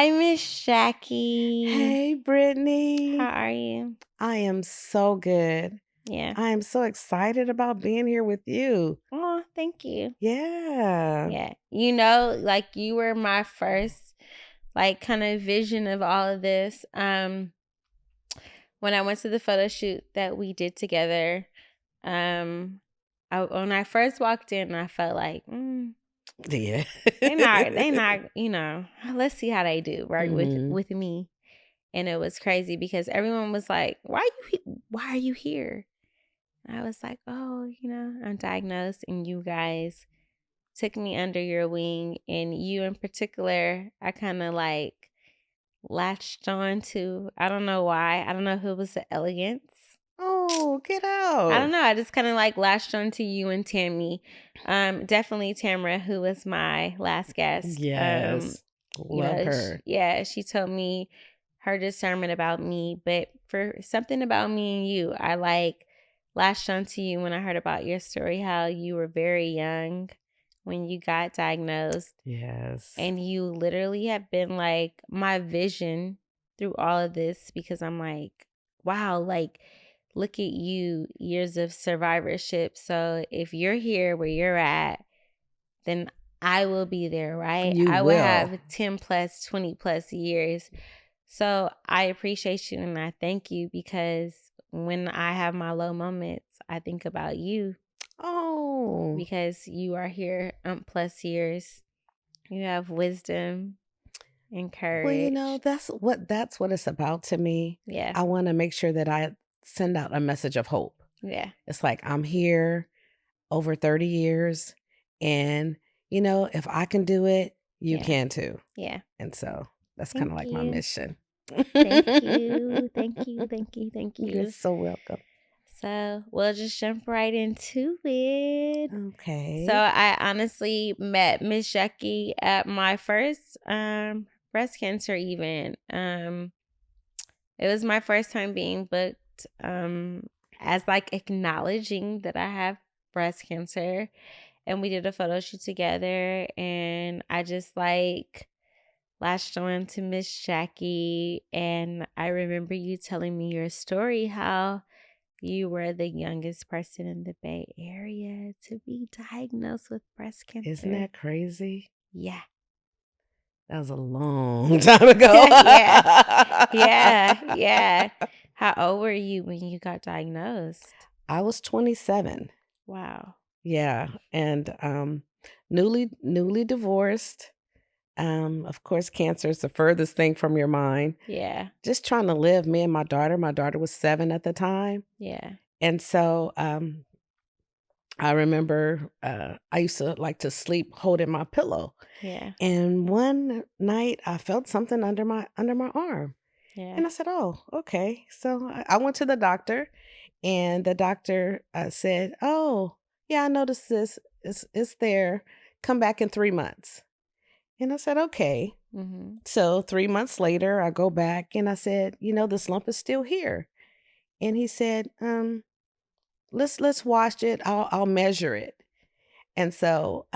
Hi, Miss Jackie. Hey, Brittany. How are you? I am so good. Yeah. I am so excited about being here with you. Oh, thank you. Yeah. Yeah. Like you were my first like kind of vision of all of this. When I went to the photo shoot that we did together, when I first walked in, I felt like, Yeah. they not, let's see how they do, right? Mhm. With me. And it was crazy because everyone was like, why are you here? I was like, oh, I'm diagnosed, and you guys took me under your wing, and you in particular, I kind of like latched on to. I don't know why. I don't know if it was the elegance. Oh, get I don't out. know. I just kind of like latched on to you and Tammy. Definitely Tamara, who was my last guest. Yes. Love her. She told me her discernment about me, but for something about me and you, I like latched onto you when I heard about your story, how you were very young when you got diagnosed, Yes. and you literally have been like my vision through all of this, because I'm like, wow, like look at you, years of survivorship. So if you're here where you're at, then I will be there, right? You I will will. have 10 plus, 20 plus years. So I appreciate you and I thank you, because when I have my low moments, I think about you, Oh. because you are here plus years. You have wisdom and courage. Well, that's what it's about to me. Yeah. I want to make sure that I send out a message of hope. Yeah. It's like I'm here over 30 years. And, if I can do it, you Yeah. can too. Yeah. And so that's kind of Thank like my you. mission. Thank you. Thank you. Thank you. Thank You're you. so welcome. So we'll just jump right into it. Okay. So I honestly met Miss Jackie at my first breast cancer event. It was my first time being booked as like acknowledging that I have breast cancer, and we did a photo shoot together, and I just like latched on to Miss Jackie, and I remember you telling me your story, how you were the youngest person in the Bay Area to be diagnosed with breast cancer. Isn't that crazy? Yeah. That was a long time ago. Yeah. How old were you when you got diagnosed? I was 27. Wow. Yeah. And newly divorced. Of course, cancer is the furthest thing from your mind. Yeah. Just trying to live, me and my daughter. My daughter was 7 at the time. Yeah. And so I remember I used to like to sleep holding my pillow. Yeah. And one night I felt something under my arm. Yeah. And I said, "Oh, okay." So I went to the doctor, and the doctor said, "Oh, yeah, I noticed this. It's there. Come back in 3 months." And I said, "Okay." Mm-hmm. So 3 months later, I go back and I said, "This lump is still here." And he said, let's wash it. I'll measure it." And so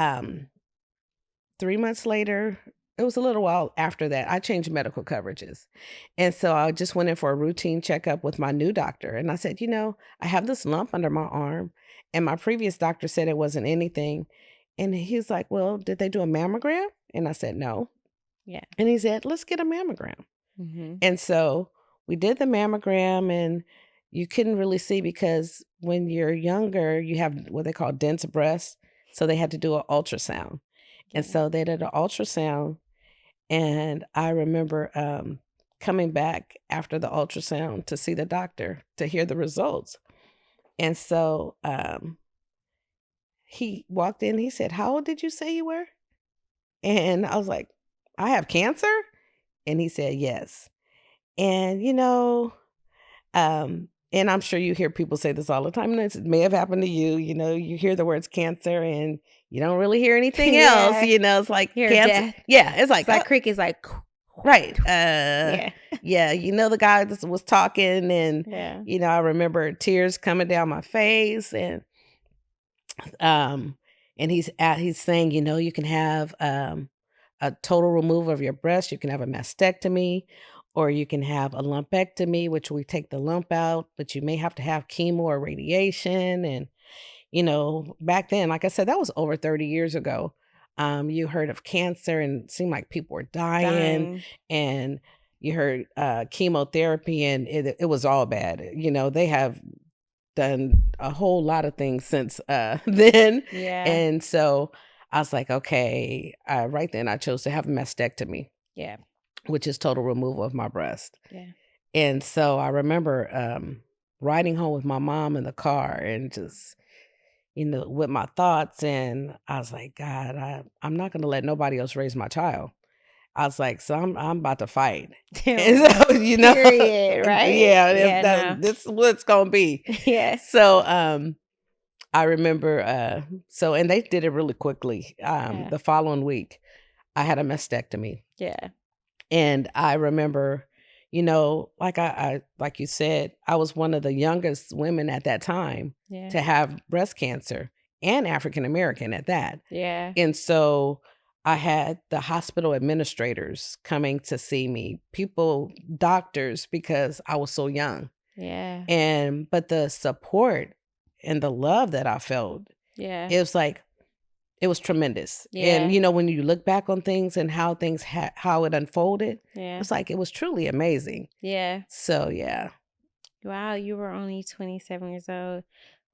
3 months later, it was a little while after that, I changed medical coverages. And so I just went in for a routine checkup with my new doctor. And I said, I have this lump under my arm. And my previous doctor said it wasn't anything. And he's like, "Well, did they do a mammogram?" And I said, "No." Yeah. And he said, "Let's get a mammogram." Mm-hmm. And so we did the mammogram, and you couldn't really see because when you're younger, you have what they call dense breasts. So they had to do an ultrasound. And so they did an ultrasound, and I remember coming back after the ultrasound to see the doctor to hear the results. And so he walked in, he said, "How old did you say you were?" And I was like, "I have cancer?" And he said, "Yes." And, and I'm sure you hear people say this all the time, and this may have happened to you. You hear the words cancer and you don't really hear anything else. It's like Hear cancer. death. Yeah, it's like crickets, like right. yeah. The guy that was talking, and Yeah. I remember tears coming down my face, um, and he's saying, you can have a total removal of your breast. You can have a mastectomy, or you can have a lumpectomy, which we take the lump out, but you may have to have chemo or radiation. And, back then, like I said, that was over 30 years ago. You heard of cancer and it seemed like people were dying, Dying. and you heard chemotherapy, and it was all bad. They have done a whole lot of things since then. Yeah. And so I was like, okay, right then I chose to have a mastectomy, Yeah. which is total removal of my breast. Yeah. And so I remember riding home with my mom in the car and just, with my thoughts. And I was like, God, I'm not going to let nobody else raise my child. I was like, so I'm about to fight. And so, Period, right? yeah, this is what it's gonna be. Yes. So I remember and they did it really quickly. The following week I had a mastectomy. Yeah. And I remember, like you said, I was one of the youngest women at that time to have breast cancer, and African American at that. Yeah. And so I had the hospital administrators coming to see me, doctors, because I was so young. Yeah. But the support and the love that I felt, it was tremendous. Yeah. And when you look back on things and how how it unfolded, Yeah. it's like it was truly amazing. Yeah. So yeah. Wow, you were only 27 years old.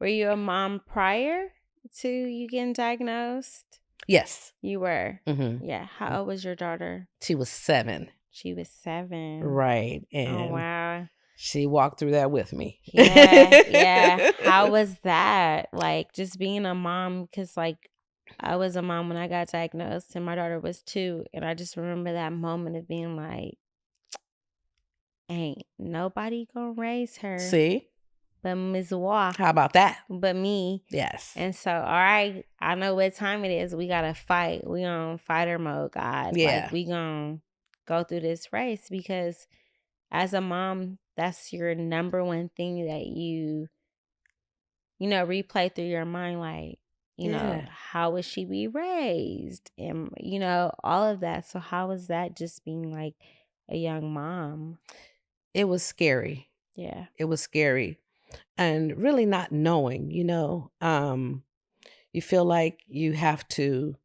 Were you a mom prior to you getting diagnosed? Yes. You were. Mm-hmm. Yeah. How old was your daughter? She was 7. She was 7. Right. Oh, And wow. she walked through that with me. Yeah. Yeah. How was that? Like, just being a mom? Because, like, I was a mom when I got diagnosed, and my daughter was 2. And I just remember that moment of being like, ain't nobody gonna raise her. See? But Ms. Waugh. How about that? But me. Yes. And so, all right, I know what time it is. We gotta fight. We on fighter mode, God. Yeah. Like, we gonna go through this race, because as a mom, that's your number one thing that you replay through your mind. Like, how would she be raised? And, all of that. So how was that, just being like a young mom? It was scary. Yeah. It was scary. And really not knowing, you feel like you have to.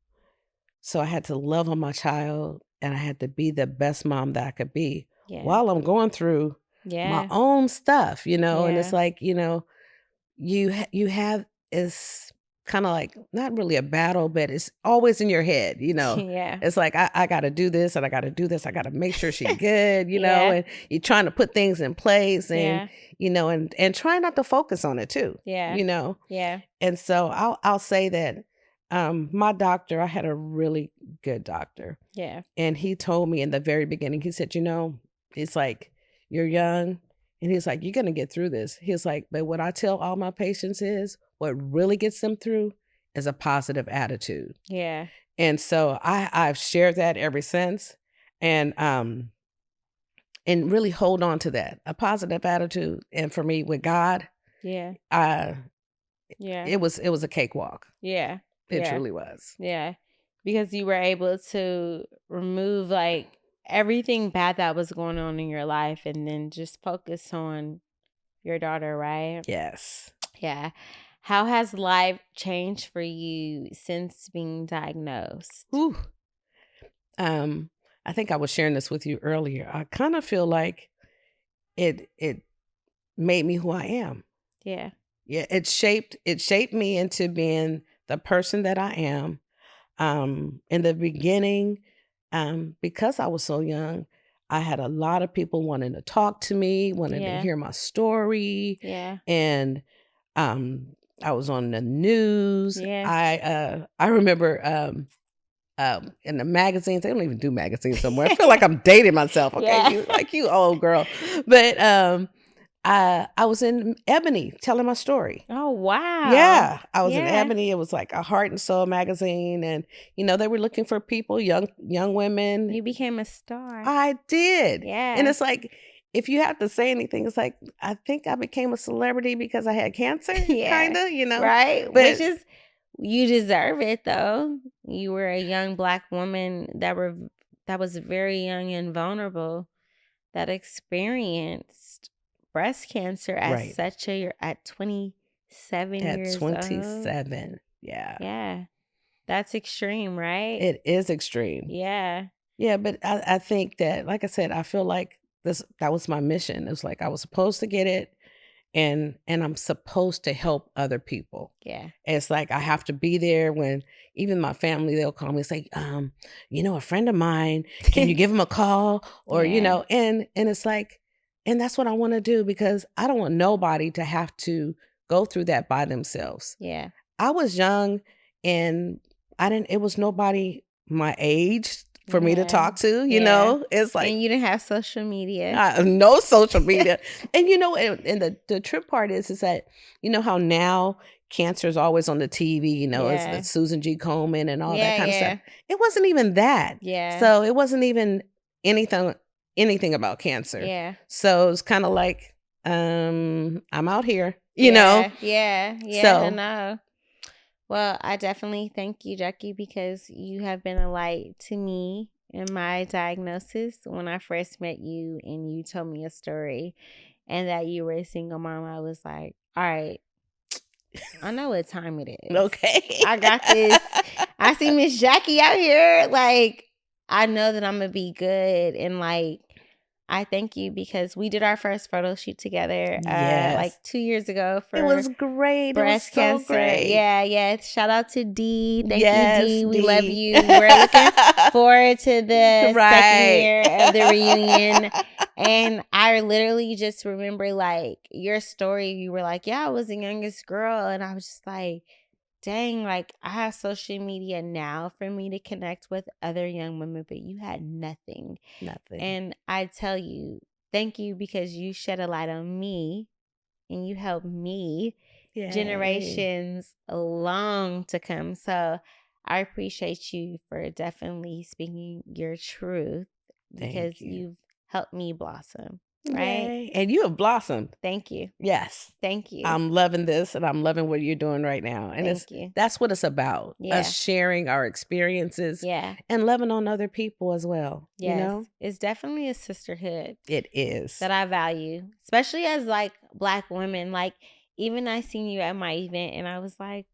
So I had to love on my child, and I had to be the best mom that I could be while I'm going through my own stuff, and it's like, you have is kind of like not really a battle, but it's always in your head, Yeah. It's like I got to do this, and I got to do this. I got to make sure she's good, and you're trying to put things in place, and and try not to focus on it too. Yeah. Yeah. And so I'll say that my doctor, I had a really good doctor. Yeah. And he told me in the very beginning, he said, it's like, you're young. And he's like, you're going to get through this. He's like, but what I tell all my patients is what really gets them through is a positive attitude. Yeah. And so I've shared that ever since. And really hold on to that, a positive attitude. And for me, with God, it was a cakewalk. Yeah. It truly was. Yeah. Because you were able to remove like everything bad that was going on in your life, and then just focus on your daughter, right? Yes. Yeah. How has life changed for you since being diagnosed? Ooh. I think I was sharing this with you earlier. I kind of feel like it made me who I am. Yeah. Yeah, it shaped me into being the person that I am. In the beginning, because I was so young, I had a lot of people wanting to talk to me, wanting to hear my story. Yeah. And I was on the news. Yeah. I remember in the magazines. They don't even do magazines somewhere. I feel like I'm dating myself. Okay, Yeah. you old girl. But I was in Ebony telling my story. Oh, wow. Yeah, I was in Ebony. It was like a Heart and Soul magazine, and they were looking for people, young women. You became a star. I did. Yeah. And it's like, if you have to say anything, it's like, I think I became a celebrity because I had cancer, kind of, Right? But You deserve it though. You were a young black woman that was very young and vulnerable, that experienced breast cancer at Right. such a at 27 At years old. 27. Yeah. Yeah. That's extreme, right? It is extreme. Yeah. Yeah, but I think that, like I said, I feel like that was my mission. It was like I was supposed to get it, and I'm supposed to help other people. Yeah. It's like I have to be there when even my family, they'll call me and say, a friend of mine, can you give him a call? Or, Yeah. and it's like, and that's what I want to do because I don't want nobody to have to go through that by themselves. Yeah. I was young and it was nobody my age for me to Yeah. talk to, Yeah. It's like And you didn't have social media. no social media. And and the trip part is that, how now cancer is always on the TV, it's Yeah. Susan G. Komen and all that Yeah, kind of stuff. yeah. It wasn't even that. Yeah. So it wasn't even anything anything about cancer. Yeah. So it's kind of like, I'm out here, Yeah. Yeah. Yeah. I So know. Well, I definitely thank you, Jackie, because you have been a light to me in my diagnosis. When I first met you and you told me a story and that you were a single mom, I was like, all right, I know what time it is. okay. I got this. I see Miss Jackie out here. Like, I know that I'm going to be good. And like, I thank you because we did our first photo shoot together like Yes. 2 years ago It for was great. It was breast so cancer. great. Yeah, yeah. Shout out to D. Thank you, Yes, D. We love D. you. We're looking forward to the second Right. year of the reunion. And I literally just remember like your story. You were like, yeah, I was the youngest girl. And I was just like, dang, like I have social media now for me to connect with other young women, but you had nothing. Nothing. And I tell you, thank you because you shed a light on me and you helped me Yay. generations long to come. So I appreciate you for definitely speaking your truth because Thank you. you've helped me blossom. Right? Yay. And you have blossomed. Thank you. Yes. Thank you. I'm loving this and I'm loving what you're doing right now. And Thank you. that's what it's about. Yeah. Us sharing our experiences Yeah. and loving on other people as well. Yes. It's definitely a sisterhood It is. that I value, especially as like Black women. Like even I seen you at my event and I was like,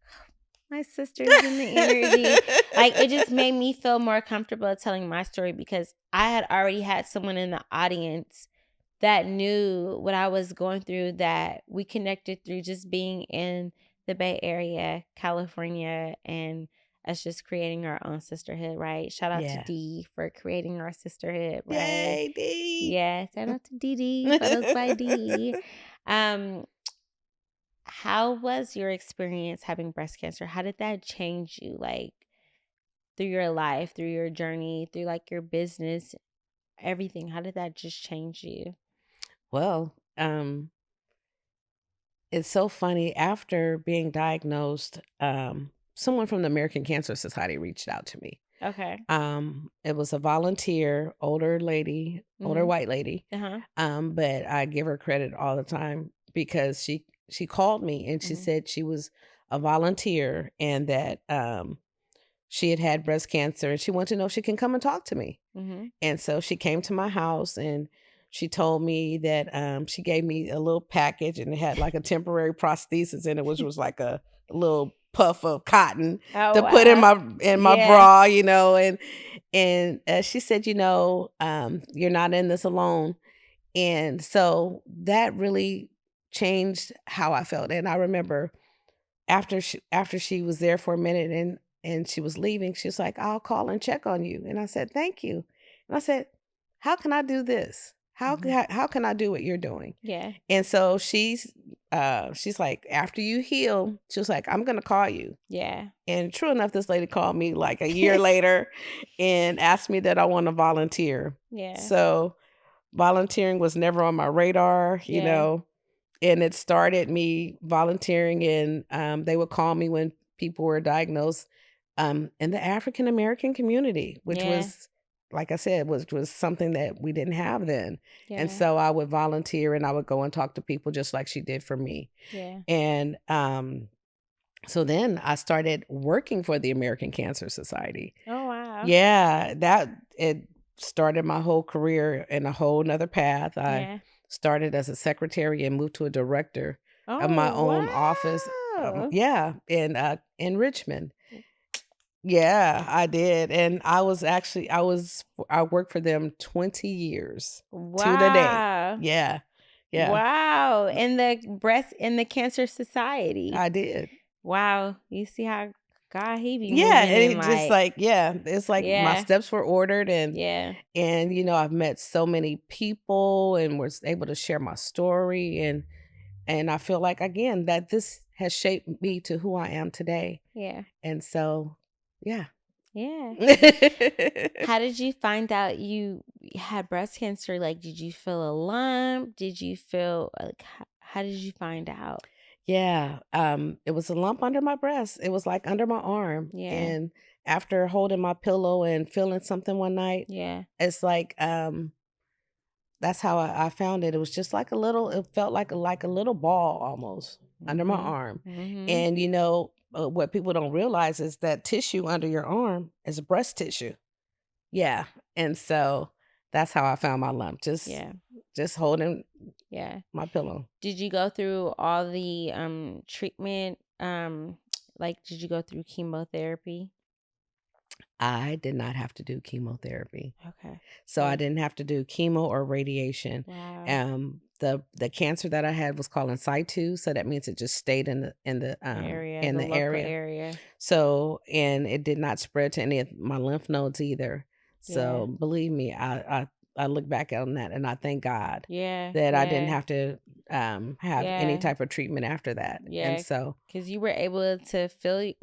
my sister's in the energy. Like it just made me feel more comfortable telling my story because I had already had someone in the audience that knew what I was going through, that we connected through just being in the Bay Area, California, and us just creating our own sisterhood, right? Shout out to D for creating our sisterhood, right? Yay, D. Yeah, shout out to DD, photos by D. How was your experience having breast cancer? How did that change you, like through your life, through your journey, through like your business, everything? How did that just change you? Well, it's so funny. After being diagnosed, someone from the American Cancer Society reached out to me. Okay. It was a volunteer, older lady, older white lady. But I give her credit all the time because she called me and she said she was a volunteer and that she had breast cancer and she wanted to know if she can come and talk to me. And so she came to my house and she told me that she gave me a little package and it had like a temporary prosthesis in it, which was like a little puff of cotton to put in my bra, and she said, you're not in this alone. And so that really changed how I felt. And I remember after she was there for a minute and she was leaving, she was like, I'll call and check on you. And I said, thank you. And I said, how can I do this? How can I do what you're doing? Yeah. And so she's like, after you heal, she was like, I'm gonna call you. Yeah. And true enough, this lady called me like a year later and asked me that I want to volunteer. Yeah. So volunteering was never on my radar, and it started me volunteering and they would call me when people were diagnosed in the African American community, which was, like I said, was something that we didn't have then. And so I would volunteer and I would go and talk to people just like she did for me. Yeah. And So then I started working for the American Cancer Society. Oh, wow. Yeah, that it started my whole career in a whole nother path. I Yeah. started as a secretary and moved to a director of my Oh, own office. wow. Yeah, in Richmond. Yeah, I did, and I worked for them 20 years to the day. Wow. Yeah, yeah, Wow. In the Cancer Society. I did. Wow. You see how God he be Yeah, moving and in it just like, like yeah, it's like my yeah. steps were ordered Yeah. and I've met so many people and was able to share my story and I feel like again that this has shaped me to who I am today. Yeah. And so, yeah. Yeah. How did you find out you had breast cancer? Like, did you feel a lump? Did you feel like, how did you find out? Yeah, it was a lump under my breast. It was like under my arm, Yeah. and after holding my pillow and feeling something one night, Yeah. it's like that's how I found it. It was just like a little. It felt like a little ball almost under my Mhm. arm, Mhm. and what people don't realize is that tissue under your arm is breast tissue. Yeah, and so that's how I found my lump. Yeah. Just holding Yeah. my pillow. Did you go through all the treatment? Like, did you go through chemotherapy? I did not have to do chemotherapy. Okay. So I So, didn't have to do chemo or radiation. wow. The cancer that I had was called in situ, so that means it just stayed Area, in the the local area. area. So and it did not spread to any of my lymph nodes either. Yeah. So believe me, I look back on that and I thank God Yeah. that I didn't Yeah. have to have any Yeah. type of treatment after that. And Yeah. so Because you were able to feel,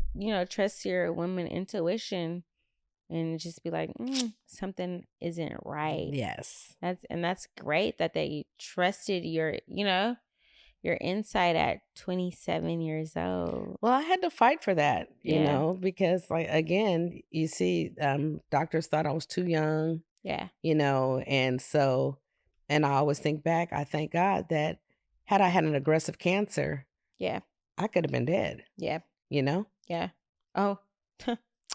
trust your woman intuition and just be like, something isn't right. yes. That's great that they trusted your insight at 27 years old. Well, I had to fight for that, Yeah. because like again, you see, doctors thought I was too young, Yeah. and so, and I always think back, I thank God that had I had an aggressive cancer, Yeah. I could have been dead, Yeah. you know? Yeah. Oh,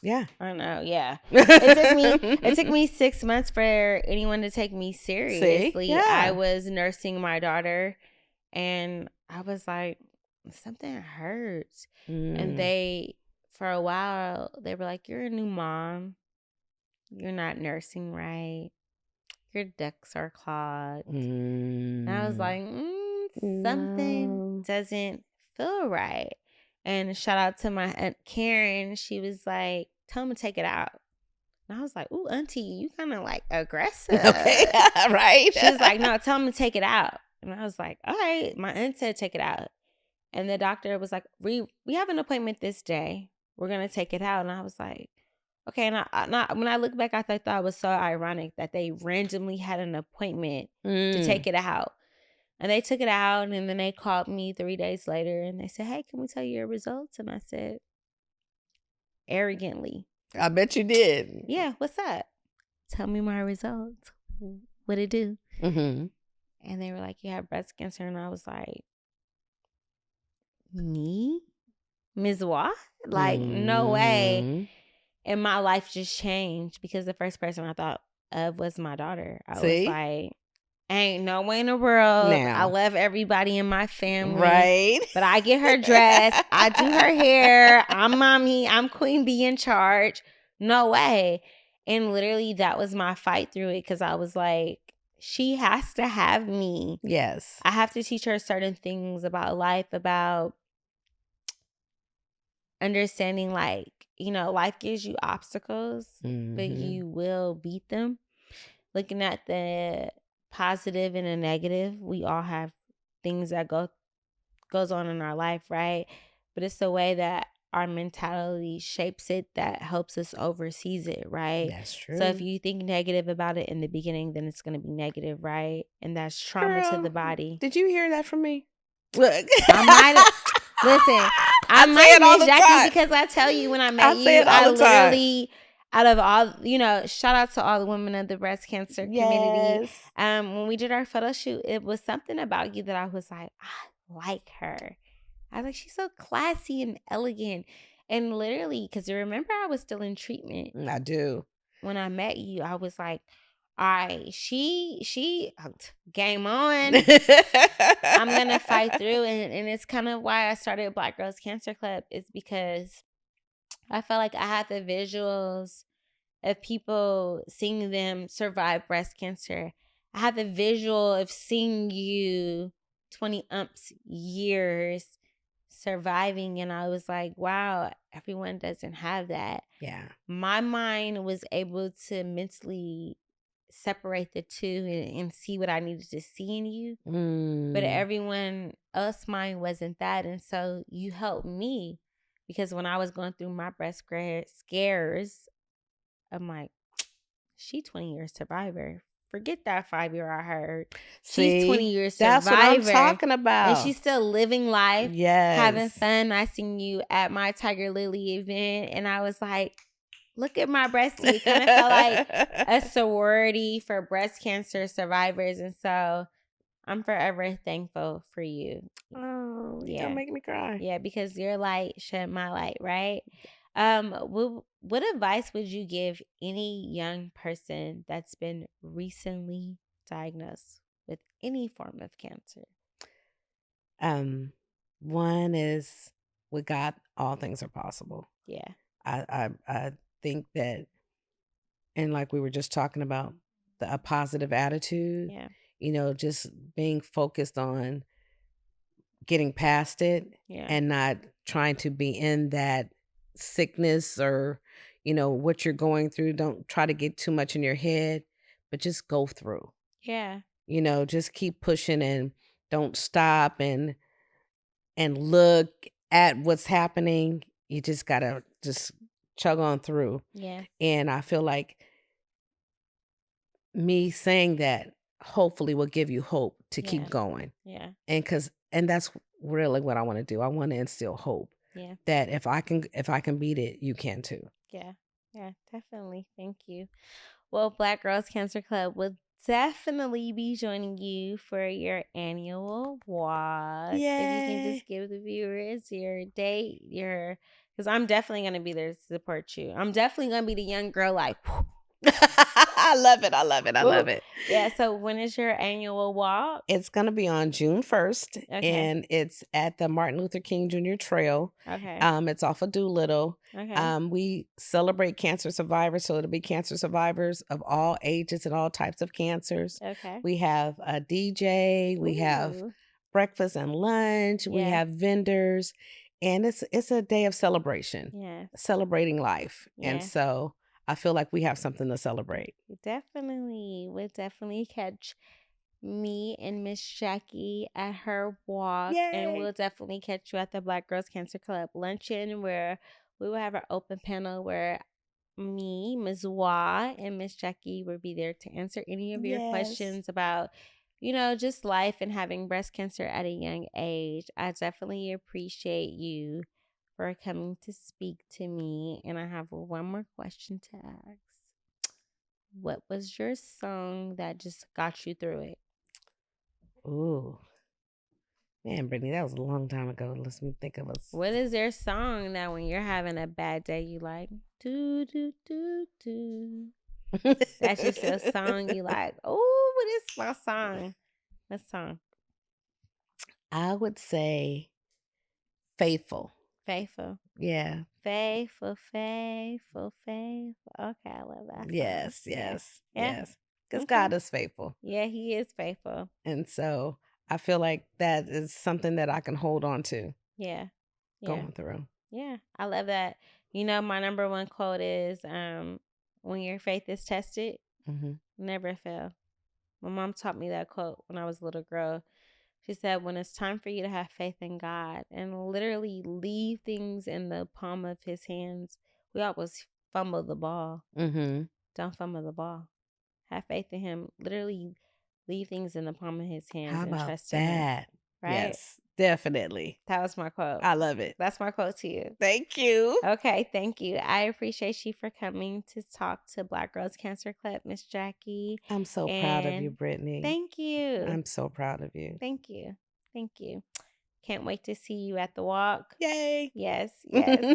Yeah. I know. Yeah. It took me 6 months for anyone to take me See? seriously. I Yeah. was nursing my daughter and I was like, something hurts. And Mm, for a while, they were like, you're a new mom. You're not nursing right. Your ducts are clogged. And I was mm, like, something no. doesn't feel right. And shout out to my Aunt Karen. She was like, tell him to take it out. And I was like, ooh, auntie, you kind of like Okay. aggressive. Right. She was like, no, tell him to take it out. And I was like, all right. My aunt said take it out. And the doctor was like, we have an appointment this day. We're going to take it out. And I was like, okay. And when I look back, I thought it was so ironic that they randomly had an appointment to Mm, take it out. And they took it out. And then they called me 3 days later and they said, hey, can we tell you your results? And I said, arrogantly, I bet you did. yeah, what's up? Tell me my results. What it do? Mm-hmm. And they were like, you have breast cancer. And I was like, me? Ms. Watt? Like, no way. Mm. And my life just changed because the first person I thought of was my daughter. I was See? like, ain't no way in the world. I Now. love everybody in my family. Right? But I get her dressed. I do her hair. I'm mommy. I'm queen bee in charge. No way. And literally that was my fight through it because I was like, she has to have me. Yes. I have to teach her certain things about life, about understanding like, life gives you obstacles, but Mhm. you will beat them. Looking at the positive and the negative, we all have things that goes on in our life, right? But it's the way that our mentality shapes it that helps us oversees it, right? That's So if true. you think negative about it in the beginning, then it's going to be negative, right? And that's trauma to the Girl, body. did you hear that from me? Look. I might listen. I I say might it all miss the Jackie time. because I tell you when I met I say you, it I all the time. literally, out of all, shout out to all the women of the breast cancer community. Yes. When we did our photo shoot, it was something about you that I was like, I like her. I was like, she's so classy and elegant. And literally, because remember, I was still in treatment I do. when I met you. I was like, all right, game on. I'm gonna fight through, and it's kind of why I started Black Girls Cancer Club, is because I felt like I had the visuals of people seeing them survive breast cancer. I had the visual of seeing you 20 years surviving, and I was like, wow, everyone doesn't have that. Yeah. My mind was able to mentally separate the two and see what I needed to see in you. But everyone else mind wasn't that. And so you helped me, because when I was going through my breast scares, I'm like, she 20 years survivor. Forget that 5 year I heard. She's 20 See, years that's what I'm survivor. talking And about. she's still living life, having Yes. fun. I seen you at my Tiger Lily event, and I was like, look at my breastie. It kind of felt like a sorority for breast cancer survivors. And so I'm forever thankful for you. Oh, you're Yeah. gonna make me cry. Yeah, because your light shed my light, right? What advice would you give any young person that's been recently diagnosed with any form of cancer? One is, with God, all things are possible. Yeah, I think that, and like we were just talking about, a positive attitude, yeah, just being focused on getting past it yeah, and not trying to be in that sickness or, what you're going through. Don't try to get too much in your head, but just go through. yeah, Just keep pushing and don't stop and look at what's happening. You just gotta just chug on through. yeah, And I feel like me saying that hopefully will give you hope to keep yeah, going. yeah, And that's really what I want to do. I want to instill hope yeah, that if I can beat it, you can too. yeah, yeah, definitely. Thank you. Well, Black Girls Cancer Club will definitely be joining you for your annual walk. If you can Yay. just give the viewers your date, because I'm definitely going to be there to support you. I'm definitely going to be the young girl, like, I love it. I love it. I woo. love it. Yeah. So when is your annual walk? It's going to be on June 1st, Okay. and it's at the Martin Luther King Jr. Trail. Okay. It's off of Doolittle. Okay. We celebrate cancer survivors, so it'll be cancer survivors of all ages and all types of cancers. Okay. We have a DJ, we have Ooh. breakfast and lunch, we Yeah. have vendors, and it's a day of celebration, Yeah. celebrating life. And Yeah. so I feel like we have something to celebrate. Definitely. We'll definitely catch me and Miss Jackie at her walk, and Yay. we'll definitely catch you at the Black Girls Cancer Club luncheon, where we will have an open panel where me, Ms. Wah, and Miss Jackie will be there to answer any of your Yes. questions about, just life and having breast cancer at a young age. I definitely appreciate you for coming to speak to me. And I have one more question to ask. What was your song that just got you through it? Ooh. Man, Brittany, that was a long time ago. Let me think of us. What is their song that when you're having a bad day, you like, do, do, do, do? That's just a song you like, oh, what is my song? What song? I would say Faithful. Faithful. Yeah. Faithful, faithful, faithful. Okay, I love that song. Yes, Yeah. yes, Yeah. yes. Because Okay. God is faithful. Yeah, he is faithful. And so I feel like that is something that I can hold on to Yeah. Yeah. going through. Yeah. I love that. My number one quote is when your faith is tested, Hmm. never fail. My mom taught me that quote when I was a little girl. She said, when it's time for you to have faith in God and literally leave things in the palm of his hands, we always fumble the ball. Hmm. Don't fumble the ball. Have faith in him. Literally leave things in the palm of his hands How and about trust in him. that? Right? Yes, definitely. That was my quote. I love it. That's my quote to you. Thank you. Okay, thank you. I appreciate you for coming to talk to Black Girls Cancer Club, Miss Jackie. I'm so proud of you, And Brittany. thank you. I'm so proud of you. Thank you. Thank you. Can't wait to see you at the walk. Yay. Yes, yes.